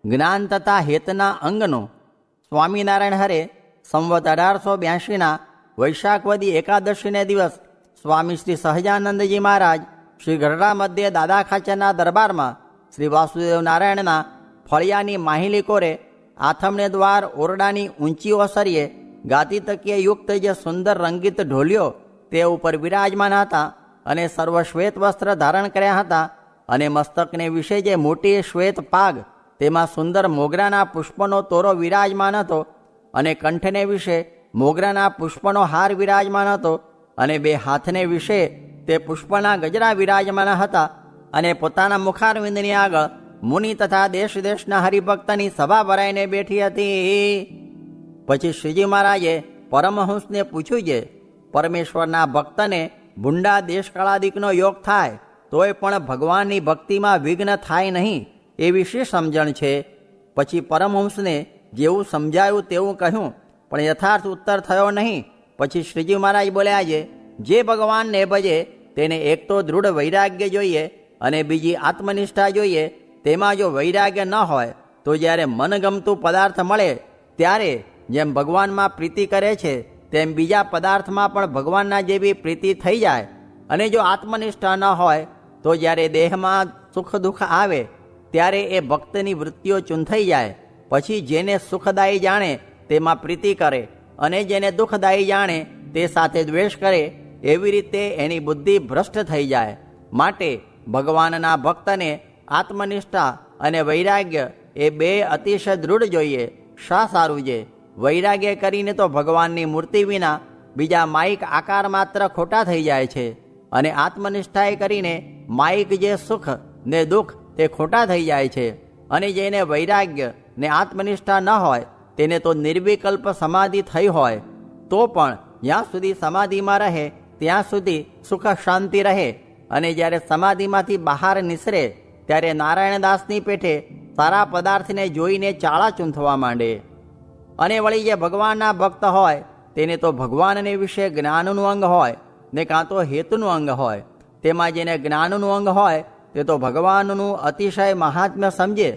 જ્ઞાન તથા હેતના અંગનું સ્વામિનારાયણ હરે સંવત 1882 વૈશાખવદી એકાદશીને દિવસ સ્વામી શ્રી સહજાનંદજી મહારાજ શ્રી ગઢડા મધ્યે દાદા ખાચરના દરબારમાં શ્રી વાસુદેવ નારાયણના ફળિયાની માહિલી કોરે આથમણે દ્વાર ઓરડાની ઊંચી ઓસરીએ ગાતી તકીએ યુક્ત જે સુંદર રંગીત ઢોલિયો તે ઉપર વિરાજમાન હતા અને સર્વ શ્વેત વસ્ત્ર ધારણ કર્યા હતા અને મસ્તકને વિશે જે મોટી શ્વેત પાગ તેમાં સુંદર મોગરાના પુષ્પનો તોરો વિરાજમાન હતો અને કંઠને વિશે મોગરાના પુષ્પનો હાર વિરાજમાન હતો અને બે હાથને વિશે તે પુષ્પના ગજરા વિરાજમાન હતા અને પોતાના મુખારવિંદની આગળ મુનિ તથા દેશ દેશના હરિભક્તની સભા ભરાઈને બેઠી હતી. પછી શ્રીજી મહારાજે પરમહંસને પૂછ્યું છે, પરમેશ્વરના ભક્તને ભૂંડા દેશકાળાદિકનો યોગ થાય તોય પણ ભગવાનની ભક્તિમાં વિઘ્ન થાય નહીં એવી શી સમજણ છે? પછી પરમહંસને જેવું સમજાયું તેવું કહ્યું, પણ યથાર્થ ઉત્તર થયો નહીં. પછી શ્રીજી મહારાજ બોલ્યા છે, જે ભગવાનને ભજે તેને એક તો દૃઢ વૈરાગ્ય જોઈએ અને બીજી આત્મનિષ્ઠા જોઈએ. તેમાં જો વૈરાગ્ય ન હોય તો જ્યારે મનગમતું પદાર્થ મળે ત્યારે જેમ ભગવાનમાં પ્રીતિ કરે છે તેમ બીજા પદાર્થમાં પણ ભગવાનના જેવી પ્રીતિ થઈ જાય. અને જો આત્મનિષ્ઠા ન હોય તો જ્યારે દેહમાં સુખ દુઃખ આવે ત્યારે એ ભક્તની વૃત્તિઓ ચૂંથાઈ જાય. પછી જેને સુખદાયી જાણે તેમાં પ્રીતિ કરે અને જેને દુઃખદાયી જાણે તે સાથે દ્વેષ કરે. એવી રીતે એની બુદ્ધિ ભ્રષ્ટ થઈ જાય. માટે ભગવાનના ભક્તને આત્મનિષ્ઠા અને વૈરાગ્ય એ બે અતિશય દૃઢ જોઈએ. શા સારું છે? વૈરાગ્ય કરીને તો ભગવાનની મૂર્તિ વિના બીજા માયિક આકાર માત્ર ખોટા થઈ જાય છે અને આત્મનિષ્ઠાએ કરીને માયિક જે સુખ ને દુઃખ તે ખોટા થઈ જાય છે. અને જેને વૈરાગ્ય ને આત્મનિષ્ઠા ન હોય તેને તો નિર્વિકલ્પ સમાધિ થઈ હોય તો પણ જ્યાં સુધી સમાધિમાં રહે ત્યાં સુધી સુખ શાંતિ રહે. અને જ્યારે સમાધિમાંથી બહાર નીસરે ત્યારે નારાયણદાસની પેઠે સારા પદાર્થને જોઈને ચાળા ચૂંથવા માંડે. અને વળી જે ભગવાનના ભક્ત હોય તેને તો ભગવાનને વિશે જ્ઞાનનું અંગ હોય ને કાં તો હેતુનું અંગ હોય. તેમાં જેને જ્ઞાનનું અંગ હોય તે તો ભગવાનનું અતિશય મહાત્મ્ય સમજે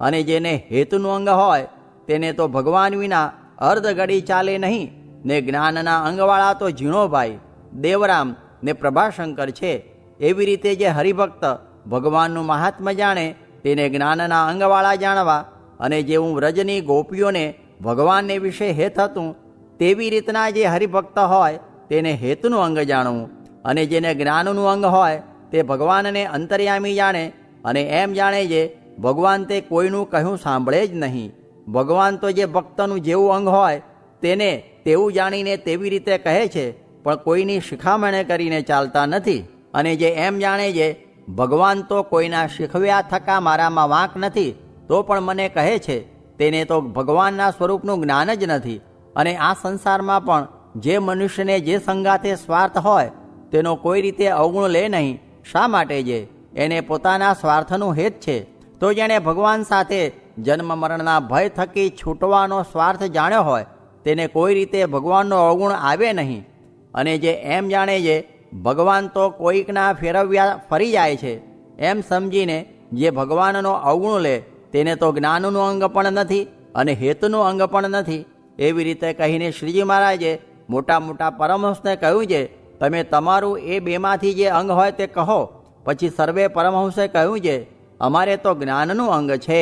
અને જેને હેતુનું અંગ હોય તેને તો ભગવાન વિના અર્ધ ઘડી ચાલે નહીં. ને જ્ઞાનના અંગવાળા તો ઝીણોભાઈ, દેવરામ ને પ્રભાશંકર છે. એવી રીતે જે હરિભક્ત ભગવાનનું મહાત્મ્ય જાણે તેને જ્ઞાનના અંગવાળા જાણવા. અને જેવું વ્રજની ગોપીઓને ભગવાનને વિશે હેત હતું તેવી રીતના જે હરિભક્ત હોય તેને હેતુનું અંગ જાણવું. અને જેને જ્ઞાનનું અંગ હોય તે ભગવાનને અંતર્યામી જાણે અને એમ જાણે છે ભગવાન તે કોઈનું કહ્યું સાંભળે જ નહીં. ભગવાન તો જે ભક્તનું જેવું અંગ હોય તેને તેવું જાણીને તેવી રીતે કહે છે, પણ કોઈની શિખામણે કરીને ચાલતા નથી. અને જે એમ જાણે છે ભગવાન તો કોઈના શીખવ્યા થકા મારામાં વાંક નથી તો પણ મને કહે છે, તેને તો ભગવાનના સ્વરૂપનું જ્ઞાન જ નથી. અને આ સંસારમાં પણ જે મનુષ્યને જે સંગાથે સ્વાર્થ હોય તેનો કોઈ રીતે અવગુણ લે નહીં. શા માટે છે? એને પોતાના સ્વાર્થનું હેત છે. તો જેણે ભગવાન સાથે જન્મ મરણના ભય થકી છૂટવાનો સ્વાર્થ જાણ્યો હોય તેને કોઈ રીતે ભગવાનનો અવગુણ આવે નહીં. અને જે એમ જાણે છે ભગવાન તો કોઈકના ફેરવ્યા ફરી જાય છે એમ સમજીને જે ભગવાનનો અવગુણ લે તેને તો જ્ઞાનનું અંગ પણ નથી અને હેતુનું અંગ પણ નથી. એવી રીતે કહીને શ્રીજી મહારાજે મોટા મોટા પરમહંસને કહ્યું છે, તમે તમારું એ બેમાંથી જે અંગ હોય તે કહો. પછી સર્વે પરમહંસે કહ્યું છે, અમારે તો જ્ઞાનનું અંગ છે.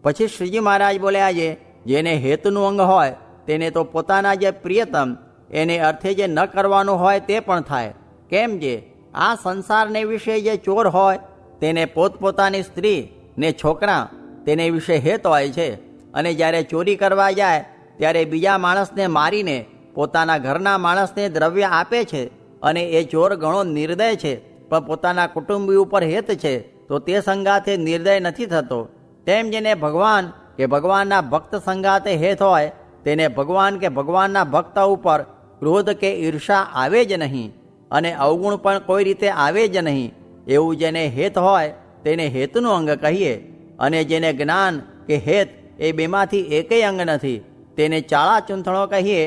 પછી શ્રીજી મહારાજ બોલ્યા છે, જેને હેતુનું અંગ હોય તેને તો પોતાના જે પ્રિયતમ એને અર્થે જે ન કરવાનું હોય તે પણ થાય. કેમ છે? આ સંસારને વિશે જે ચોર હોય તેને પોતપોતાની સ્ત્રી ને છોકરા તેને વિશે હેત હોય છે. અને જ્યારે ચોરી કરવા જાય ત્યારે બીજા માણસને મારીને પોતાના ઘરના માણસને દ્રવ્ય આપે છે. અને એ ચોર ઘણો નિર્દય છે પણ પોતાના કુટુંબી ઉપર હેત છે તો તે સંગાથે નિર્દય નથી થતો. તેમ જેને ભગવાન કે ભગવાનના ભક્ત સંગાથે હેત હોય તેને ભગવાન કે ભગવાનના ભક્ત ઉપર ક્રોધ કે ઈર્ષા આવે જ નહીં અને અવગુણ પણ કોઈ રીતે આવે જ નહીં. એવું જેને હેત હોય તેને હેતુનું અંગ કહીએ. અને જેને જ્ઞાન કે હેત એ બેમાંથી એકેય અંગ નથી તેને ચાળા ચૂંથણો કહીએ.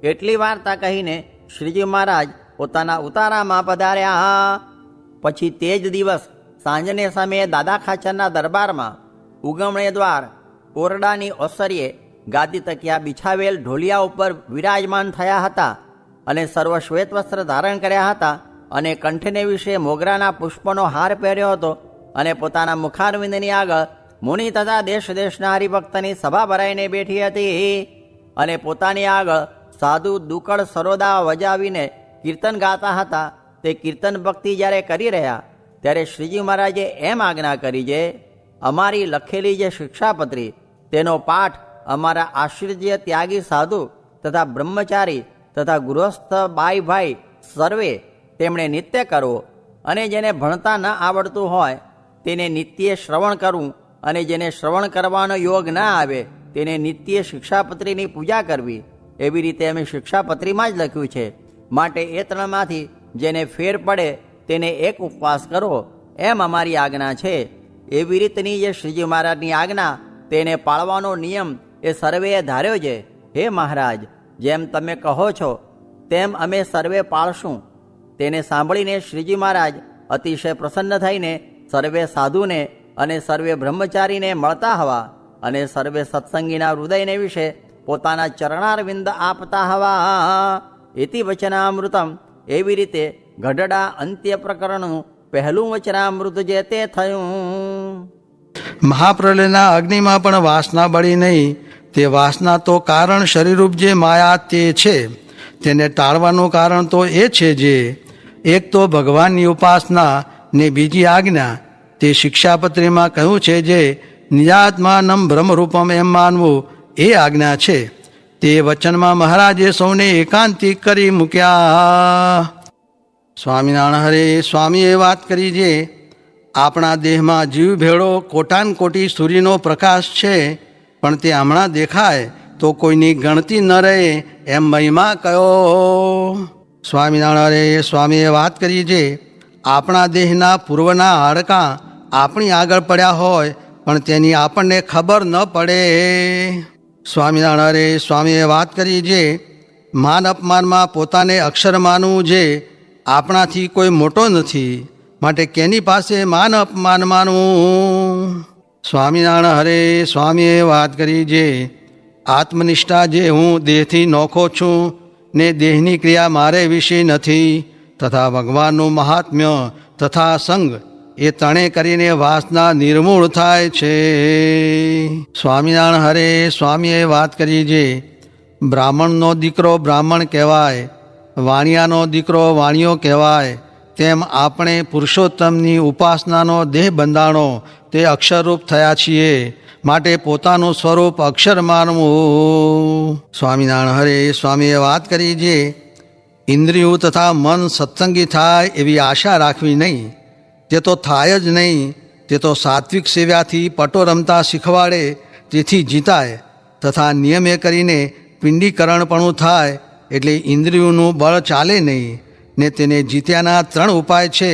એટલી વાર્તા કહીને શ્રીજી મહારાજ પોતાના ઉતારામાં પધાર્યા. પછી તે જ દિવસ સાંજને સમયે દાદા ખાચરના દરબારમાં ઉગમણે દ્વાર ઓરડાની ઓસરીએ ગાદી તકિયા બિછાવેલ ઢોલિયા ઉપર વિરાજમાન થયા હતા અને સર્વ શ્વેત વસ્ત્ર ધારણ કર્યા હતા અને કંઠને વિશે મોગરાના પુષ્પનો હાર પહેર્યો હતો અને પોતાના મુખારવિંદની આગળ મુનિ તથા દેશ દેશના હરિભક્તની સભા ભરાઈને બેઠી હતી અને પોતાની આગળ સાધુ દુકળ સરોદા વજાવીને કીર્તન ગાતા હતા. તે કીર્તન ભક્તિ જ્યારે કરી રહ્યા ત્યારે શ્રીજી મહારાજે એમ આજ્ઞા કરી જે અમારી લખેલી જે શિક્ષાપત્રી તેનો પાઠ અમારા આશ્રિત ત્યાગી સાધુ તથા બ્રહ્મચારી તથા ગૃહસ્થ બાઈ ભાઈ સર્વે તેમણે નિત્ય કરવો અને જેને ભણતા ન આવડતું હોય તેને નિત્ય શ્રવણ કરવું અને જેને શ્રવણ કરવાનો યોગ ના આવે તેને નિત્ય શિક્ષાપત્રીની પૂજા કરવી. એવી રીતે અમે શિક્ષાપત્રીમાં જ લખ્યું છે. માટે એ ત્રણમાંથી જેને ફેર પડે તેને એક ઉપવાસ કરો એમ અમારી આજ્ઞા છે. એવી રીતની જે શ્રીજી મહારાજની આજ્ઞા તેને પાળવાનો નિયમ એ સર્વેએ ધાર્યો છે. હે મહારાજ, જેમ તમે કહો છો તેમ અમે સર્વે પાળશું. તેને સાંભળીને શ્રીજી મહારાજ અતિશય પ્રસન્ન થઈને સર્વે સાધુને અને સર્વે બ્રહ્મચારીને મળતા હવા અને સર્વે સત્સંગીના હૃદયને વિશે પોતાના ચરણારવિંદ આપતા હવા. એતિ વચનામૃતમ. એવી રીતે ગઢડા અંત્ય પ્રકરણનું પહેલું વચનામૃત જે તે થયું. મહાપ્રલયના અગ્નિમાં પણ વાસના બળી નહીં. તે વાસના તો કારણ શરીરરૂપ જે માયા તે છે. તેને ટાળવાનું કારણ તો એ છે જે એક તો ભગવાનની ઉપાસના ને બીજી આજ્ઞા. તે શિક્ષાપત્રીમાં કહ્યું છે જે નિજાત્માનમ બ્રહ્મરૂપમ એમ માનવું એ આજ્ઞા છે. તે વચનમાં મહારાજે સૌને એકાંતિક કરી મૂક્યા. સ્વામિનારાયણ હરે. સ્વામીએ વાત કરી જે આપણા દેહમાં જીવ ભેળો કોટાન કોટી સૂર્યનો પ્રકાશ છે, પણ તે હમણાં દેખાય તો કોઈની ગણતી ન રહે એમ મહિમા કયો. સ્વામિનારાયણ હરે. સ્વામીએ વાત કરી જે આપણા દેહના પૂર્વના હાડકાં આપણી આગળ પડ્યા હોય પણ તેની આપણને ખબર ન પડે. સ્વામિનારાયણ હરે. સ્વામીએ વાત કરી જે માન અપમાનમાં પોતાને અક્ષર માનવું જે આપણાથી કોઈ મોટો નથી, માટે કેની પાસે માન અપમાન માનવું. સ્વામિનારાયણ હરે. સ્વામીએ વાત કરી જે આત્મનિષ્ઠા જે હું દેહથી નોખો છું ને દેહની ક્રિયા મારે વિશે નથી, તથા ભગવાનનું મહાત્મ્ય તથા સંગ એ તણે કરીને વાસના નિર્મૂળ થાય છે. સ્વામિનારાયણ હરે. સ્વામીએ વાત કરી જે બ્રાહ્મણનો દીકરો બ્રાહ્મણ કહેવાય, વાણિયાનો દીકરો વાણિયો કહેવાય, તેમ આપણે પુરુષોત્તમની ઉપાસનાનો દેહ બંધાણો તે અક્ષરરૂપ થયા છીએ, માટે પોતાનું સ્વરૂપ અક્ષર માનવું. સ્વામિનારાયણ હરે. સ્વામીએ વાત કરી જે ઇન્દ્રિયો તથા મન સત્સંગી થાય એવી આશા રાખવી નહીં. તે તો થાય જ નહીં. તે તો સાત્વિક સેવ્યાથી પટો રમતા શીખવાડે તેથી જીતાય, તથા નિયમે કરીને પિંડીકરણપણું થાય એટલે ઇન્દ્રિયોનું બળ ચાલે નહીં. ને તેને જીત્યાના 3 ઉપાય છે.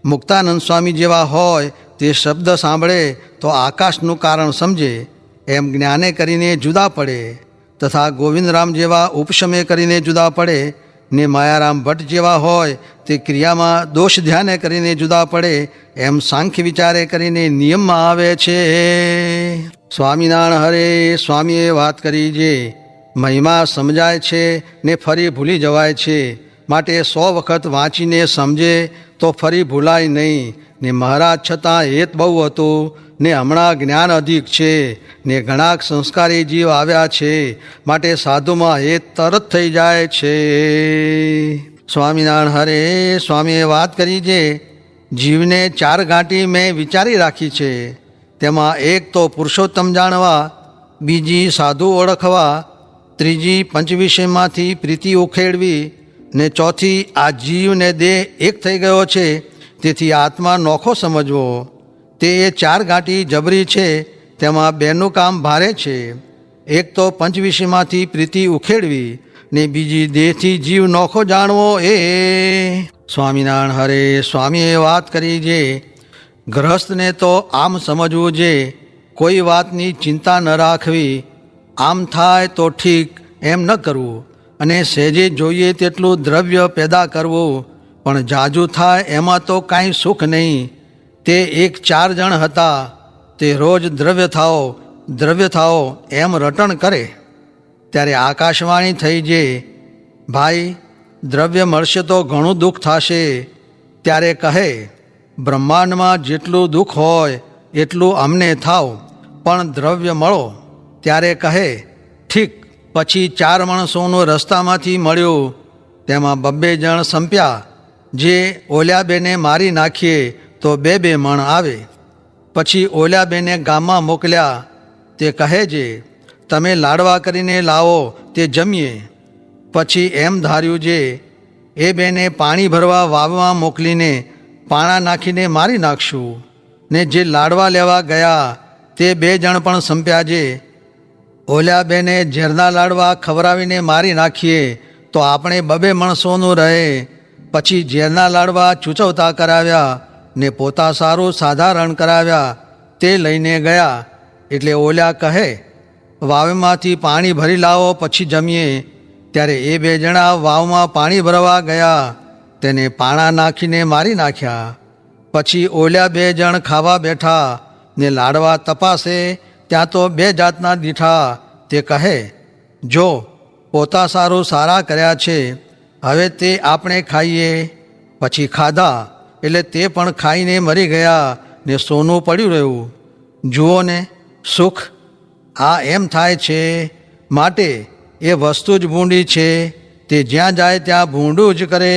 મુક્તાનંદ સ્વામી જેવા હોય તે શબ્દ સાંભળે તો આકાશનું કારણ સમજે એમ જ્ઞાને કરીને જુદા પડે, તથા ગોવિંદરામ જેવા ઉપશમે કરીને જુદા પડે, ને માયારામ ભટ્ટ જેવા હોય તે ક્રિયામાં દોષ ધ્યાને કરીને જુદા પડે એમ સાંખ્ય વિચારે કરીને નિયમમાં આવે છે. સ્વામિનારાયણ હરે. સ્વામીએ વાત કરી જે મહિમા સમજાય છે ને ફરી ભૂલી જવાય છે, માટે 100 વખત વાંચીને સમજે તો ફરી ભૂલાય નહીં. ને મહારાજ છતાં હેત બહુ હતું ને હમણાં જ્ઞાન અધિક છે ને ઘણા સંસ્કારી જીવ આવ્યા છે, માટે સાધુમાં હેત તરત થઈ જાય છે. સ્વામિનારાયણ હરે. સ્વામીએ વાત કરી જે જીવને 4 ગાંઠી મેં વિચારી રાખી છે. તેમાં એક તો પુરુષોત્તમ જાણવા, બીજી સાધુ ઓળખવા, ત્રીજી પંચવિષયમાંથી પ્રીતિ ઉખેડવી, ને ચોથી આ જીવ ને દેહ એક થઈ ગયો છે તેથી આત્મા નોખો સમજવો. તે એ 4 ગાંઠી જબરી છે, તેમાં 2નું કામ ભારે છે. એક તો પંચવિષયમાંથી પ્રીતિ ઉખેડવી ને બીજી દેહથી જીવ નોખો જાણવો એ. સ્વામિનારાયણ હરે. સ્વામીએ વાત કરી જે ગ્રહસ્થને તો આમ સમજવું જે કોઈ વાતની ચિંતા ન રાખવી, આમ થાય તો ઠીક એમ ન કરવું, અને સહેજે જોઈએ તેટલું દ્રવ્ય પેદા કરવું, પણ જાજુ થાય એમાં તો કાંઈ સુખ નહીં. તે 4 જણ હતા. તે રોજ દ્રવ્ય થાઓ એમ રટણ કરે. ત્યારે આકાશવાણી થઈ જે, ભાઈ દ્રવ્ય મળશે તો ઘણું દુઃખ થશે. ત્યારે કહે, બ્રહ્માંડમાં જેટલું દુઃખ હોય એટલું અમને થાવ, પણ દ્રવ્ય મળો. ત્યારે કહે, ઠીક. પછી 4 મણ સોનું રસ્તામાંથી મળ્યું. તેમાં 2 જણ સંપ્યા. જે ઓલ્યા બેને મારી નાખીએ તો 2 મણ આવે. પછી ઓલ્યા બેને ગામમાં મોકલ્યા. તે કહે છે, તમે લાડવા કરીને લાવો તે જમીએ. પછી એમ ધાર્યું છે, એ બેને પાણી ભરવા વાવમાં મોકલીને પાણા નાખીને મારી નાખશું. ને જે લાડવા લેવા ગયા તે 2 જણ પણ સંપ્યા છે. ઓલ્યા બેને ઝેરના લાડવા ખવડાવીને મારી નાખીએ તો આપણે 2 મણ સોનું રહે. પછી ઝેરના લાડવા ચૂચવતા કરાવ્યા ને પોતા સારું સાધારણ કરાવ્યા. તે લઈને ગયા. એટલે ઓલ્યા કહે, વાવમાંથી પાણી ભરી લાવો પછી જમીએ. ત્યારે એ 2 જણા વાવમાં પાણી ભરવા ગયા. તેને પાણા નાખીને મારી નાખ્યા. પછી ઓલ્યા 2 જણ ખાવા બેઠા ને લાડવા તપાસે ત્યાં તો 2 જાતના દીઠા. તે કહે, જો પોતા સારું સારા કર્યા છે, હવે તે આપણે ખાઈએ. પછી ખાધા એટલે તે પણ ખાઈને મરી ગયા ને સોનું પડ્યું રહ્યું. જુઓ ને સુખ આ એમ થાય છે. માટે એ વસ્તુ જ ભૂંડી છે. તે જ્યાં જાય ત્યાં ભૂંડું જ કરે.